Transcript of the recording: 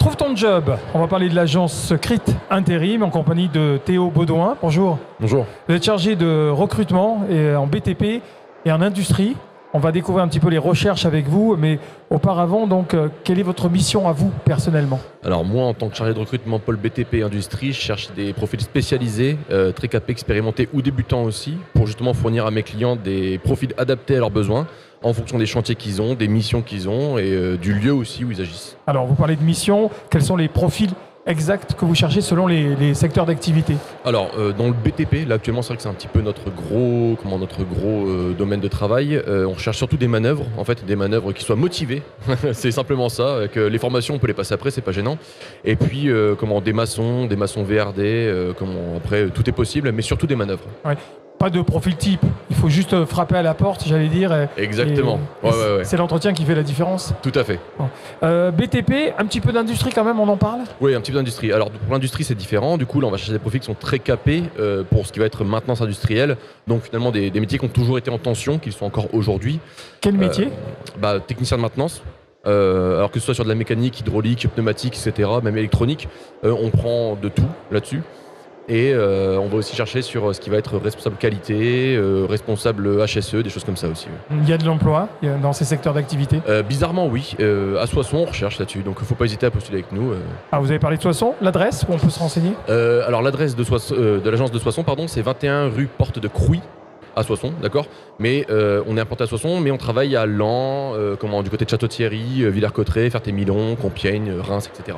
Trouve ton job. On va parler de l'agence CRIT Intérim en compagnie de Théo Baudouin. Bonjour. Bonjour. Vous êtes chargé de recrutement en BTP et en industrie. On va découvrir un petit peu les recherches avec vous, mais auparavant, donc, quelle est votre mission à vous, personnellement? Alors moi, en tant que chargé de recrutement pôle BTP et industrie, je cherche des profils spécialisés, très capés, expérimentés ou débutants aussi, pour justement fournir à mes clients des profils adaptés à leurs besoins, en fonction des chantiers qu'ils ont, des missions qu'ils ont et du lieu aussi où ils agissent. Alors, vous parlez de mission. Quels sont les profils exacts que vous cherchez selon les secteurs d'activité? Alors, dans le BTP, là actuellement, c'est vrai que c'est un petit peu notre gros domaine de travail. On recherche surtout des manœuvres, en fait, des manœuvres qui soient motivées. C'est simplement ça. Avec, les formations, on peut les passer après, c'est pas gênant. Et puis, des maçons VRD, après, tout est possible, mais surtout des manœuvres. Ouais. Pas de profil type, il faut juste frapper à la porte, j'allais dire. Exactement. Ouais. C'est l'entretien qui fait la différence. Tout à fait. Bon. BTP, un petit peu d'industrie quand même, on en parle? Oui, un petit peu d'industrie. Alors pour l'industrie, c'est différent. Du coup, là, on va chercher des profils qui sont très capés pour ce qui va être maintenance industrielle. Donc finalement, des métiers qui ont toujours été en tension, qui le sont encore aujourd'hui. Quel métier? Technicien de maintenance. Alors que ce soit sur de la mécanique, hydraulique, pneumatique, etc., même électronique, on prend de tout là-dessus. Et on va aussi chercher sur ce qui va être responsable qualité, responsable HSE, des choses comme ça aussi. Il y a de l'emploi dans ces secteurs d'activité? Bizarrement, oui. À Soissons, on recherche là-dessus. Donc il ne faut pas hésiter à postuler avec nous. Ah, vous avez parlé de Soissons, l'adresse où on peut se renseigner? Alors l'adresse de l'agence de Soissons, c'est 21 rue Porte de Crouy, à Soissons, d'accord. Mais on est implanté à Soissons, mais on travaille à Laon, du côté de Château-Thierry, Villers-Cotterêts, Ferté-Milon, Compiègne, Reims, etc.